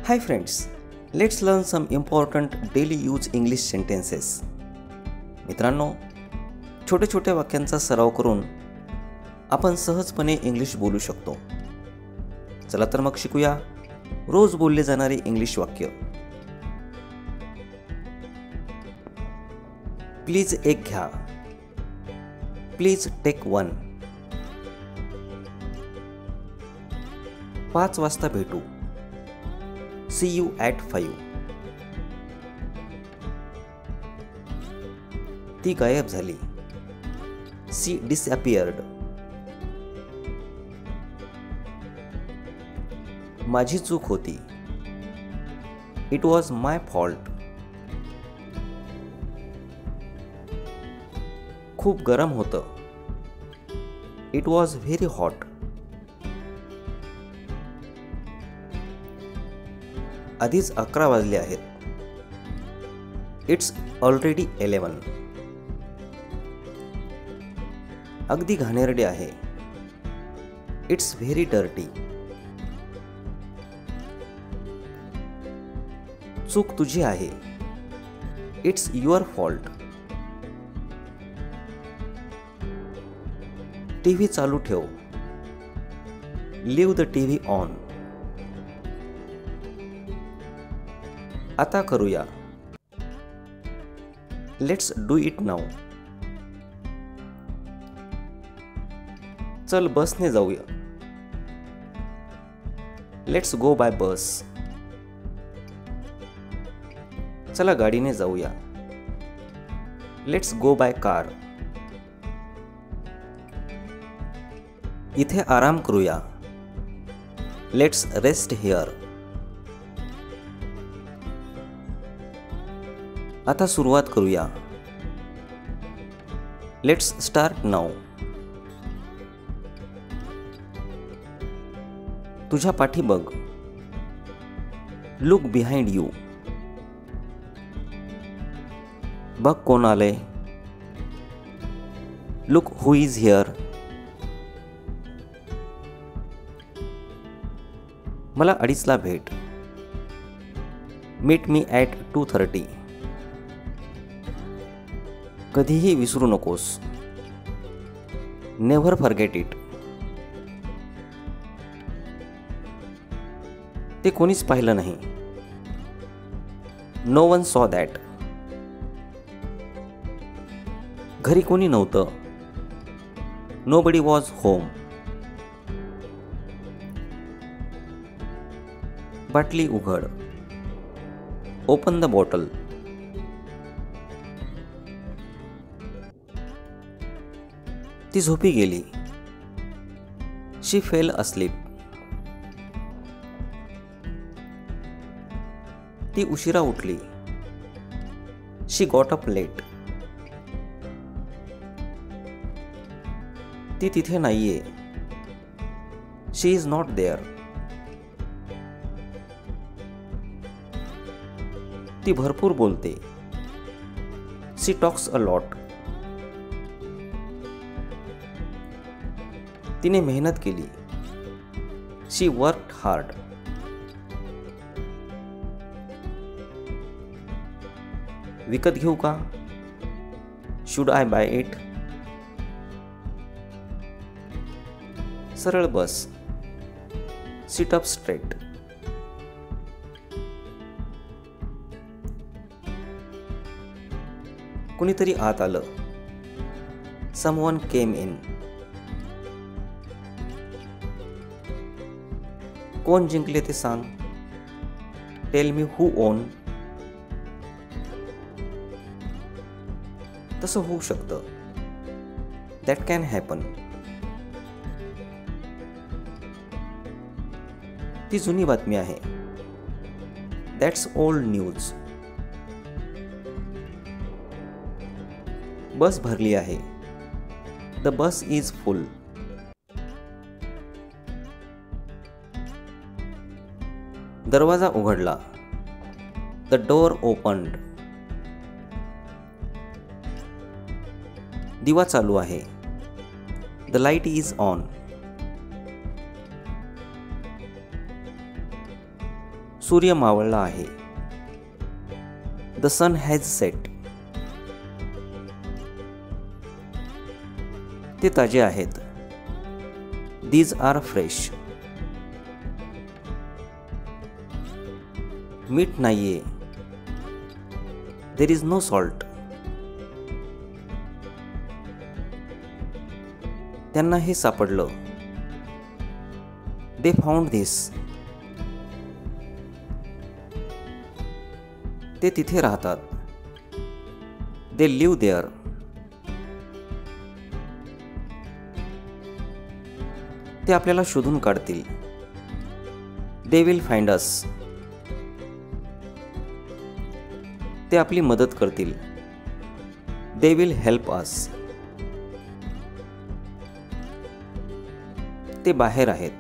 Hi friends, let's learn some important daily use English sentences. मित्रांनो, छोटे छोटे वाक्यांचा सराव करून आपण सहजपणे इंग्लिश बोलू शकतो. चला तर मग शिकूया रोज बोलले जाणारे इंग्लिश वाक्य. प्लीज एक घ्या. Please take 1. 5 वाजता भेटू. See you at 5. ती गायब झाली. She disappeared. माझी चूक होती. It was my fault. खूप गरम होतं. It was very hot. आधीच 11 वाजले आहेत. It's already 11. अगदी घाणेरडे आहे. It's very dirty. चूक तुझी आहे. It's your fault. टीव्ही चालू ठेव. Leave the TV on. आता करूया. Let's do it now. चल बसने जाऊया. लेट्स गो बाय बस. चला गाडीने जाऊया. Let's go by car. इथे आराम करूया. Let's rest here. आता सुरुवात करूया. Let's start now. तुझ्या पाठी बघ. Look behind you. बघ कोण आले. Look who is here. मला 2:30ला भेट. Meet me at 2:30. कधीही विसरू नकोस. Never forget it. ते कोणीच पाहिलं नाही. No one saw that. घरी कोणी नव्हतं. Nobody was home. बाटली उघड. Open the bottle. ती झोपी गेली. She fell asleep. ती उशिरा उठली. She got up late. ती तिथे नाहीये. She is not there. ती भरपूर बोलते. She talks a lot. तिने मेहनत केली. She worked hard. विकत घेऊ का. Should I buy it. सरळ बस. Sit up straight. कुणीतरी आत आलं. Someone came in. कोण जिंकले ते सांग. Tell me who won. तसं होऊ शकतं. That can happen. ती जुनी बातमी आहे. That's old news. बस भरली आहे. The bus is full. दरवाजा उघडला. The door opened. दिवा चालू आहे. The light is on. सूर्य मावळला आहे. The sun has set. ते ताजे आहेत. These are fresh. मीठ नाहीये. There is no salt. त्यांना हे सापडलं. They found this. ते तिथे राहतात. They live there. ते आपल्याला शोधून काढतील. They will find us. ते आपली मदत करतील. They will help us. ते बाहेर आहेत.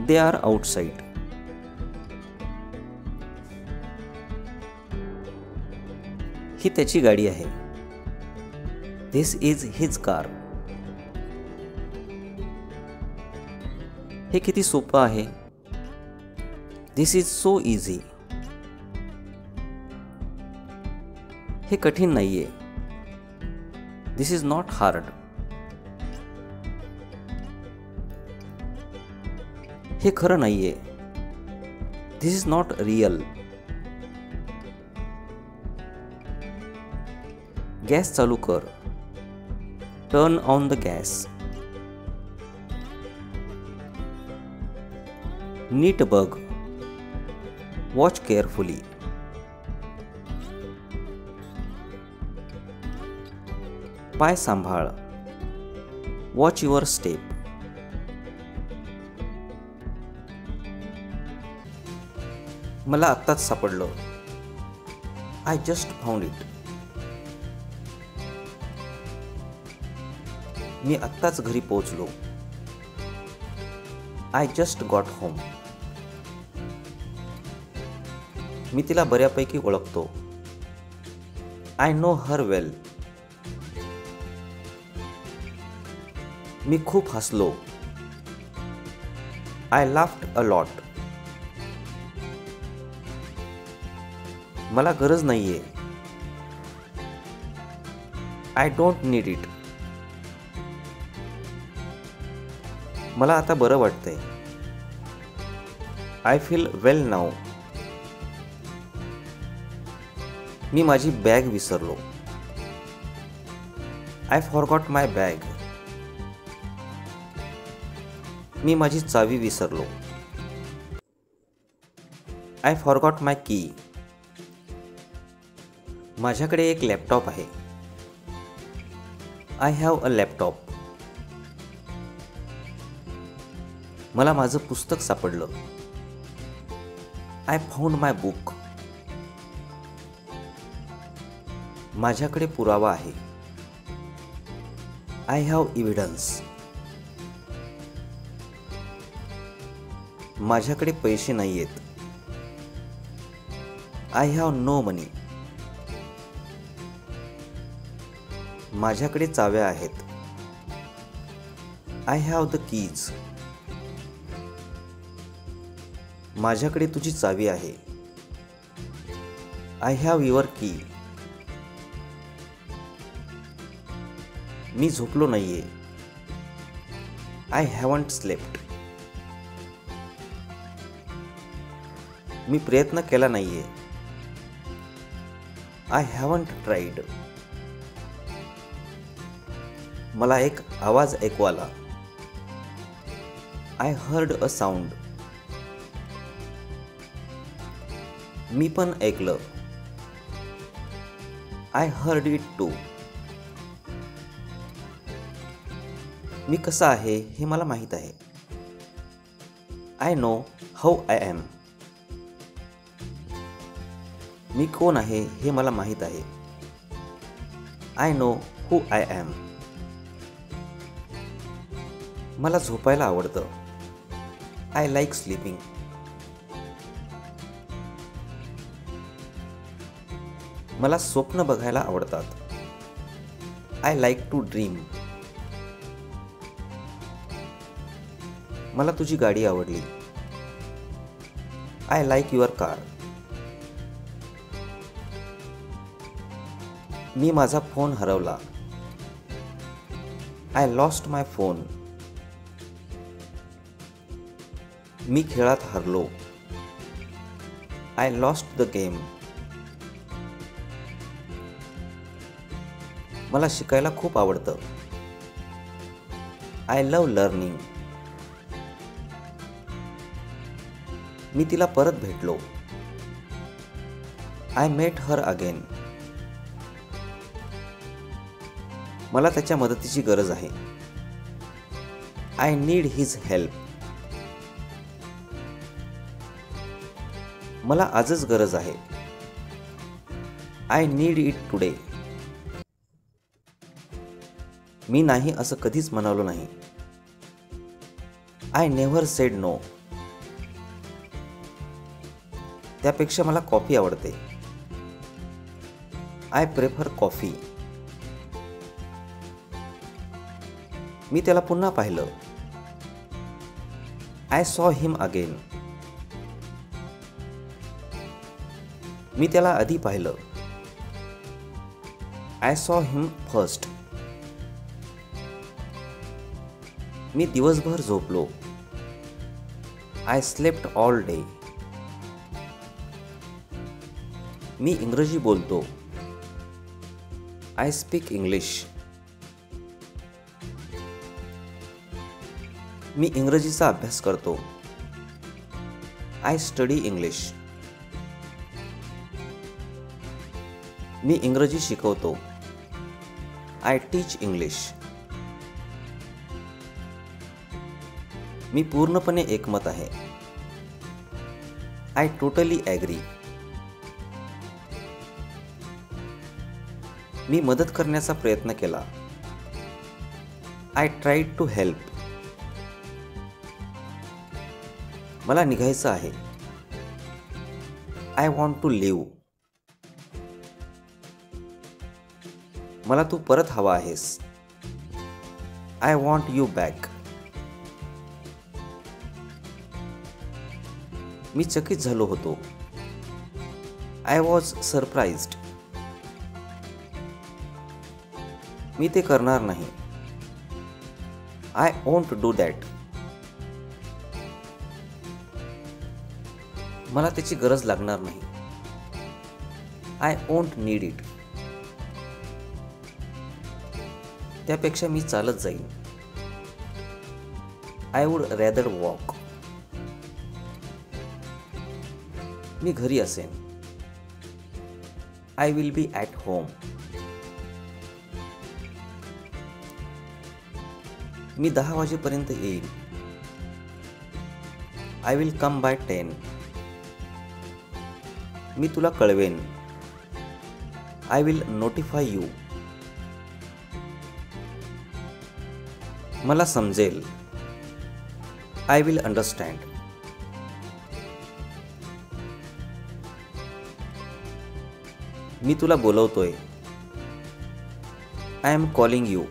They are outside. ही त्याची गाडी आहे. This is his car. हे किती सोपं आहे. This is so easy. हे कठीण नाहीये. This is not hard. हे खरं नाहीये. This is not real. Gas चालू कर. Turn on the gas. नीट बघ. Watch carefully. पाय सांभाळ. Watch your step. मला आत्ताच सापडलं. I just found it. मी आत्ताच घरी पोहोचलो. I just got home. मी तिला बऱ्यापैकी ओळखतो. आय नो हर वेल. मी खूप हसलो. I laughed a lot. मला गरज नाहीये. I don't need it. मला आता बरं वाटतंय. I feel well now. मी माझी बॅग विसरलो. I forgot my bag. मी माझी चावी विसरलो. आय फॉरगॉट माय की. माझ्याकडे एक लॅपटॉप आहे. I have a laptop. मला माझं पुस्तक सापडलं. I found my book. माझ्याकडे पुरावा आहे. I have evidence. माझ्याकडे पैसे नाहीयेत. आय हॅव नो मनी. माझ्याकडे चाव्या आहेत. I have the keys. माझ्याकडे तुझी चावी आहे. आय हॅव युअर की. मी झोपलो नाहीये. I haven't slept. मी प्रयत्न केला नाहीये. I haven't tried. मला एक आवाज ऐकू आला. I heard a sound. मी पण ऐकलं. I heard it too. मी कसा आहे हे मला माहीत आहे. I know how I am. मी कोण आहे हे मला माहीत आहे. I know who I am. मला झोपायला आवडतं. I like sleeping. मला स्वप्न बघायला आवडतात. I like to dream. मला तुझी गाडी आवडली. I like your car. मी माझा फोन हरवला. I lost my phone. मी खेळात हरलो. I lost the game. मला शिकायला खूप आवडतं. I love learning. मी तिला परत भेटलो. I met her again. मला त्याच्या मदतीची गरज आहे. I need his help. मला आजच गरज आहे. I need it today. मी नाही असं कधीच म्हणालो नाही. I never said no. त्यापेक्षा मला कॉफी आवडते. I prefer coffee. मी त्याला पुन्हा पाहिलं. I saw him again. मी त्याला आधी पाहिलं. I saw him first. मी दिवसभर झोपलो. I slept all day. मी इंग्रजी बोलतो. I speak English. मी इंग्रजीचा अभ्यास करतो. I study English. मी इंग्रजी शिकवतो. I teach English. मी पूर्णपणे एकमत आहे. I totally agree. मी मदत करण्याचा प्रयत्न केला. I tried to help. मला निघायचं आहे. I want to leave. मला तू परत हवा आहेस. I want you back. मी चकित झालो होतो. I was surprised. मी ते करणार नाही. I won't do that. मला त्याची गरज लागणार नाही. I won't need it. त्यापेक्षा मी चालत जाईन. I would rather walk. मी घरी असेन. I will be at home. मी 10 वाजेपर्यंत येईल. I will come by 10. मी तुला कळवेन. I will notify you. मला समजेल. I will understand. मी तुला बोलवतोय. I am calling you.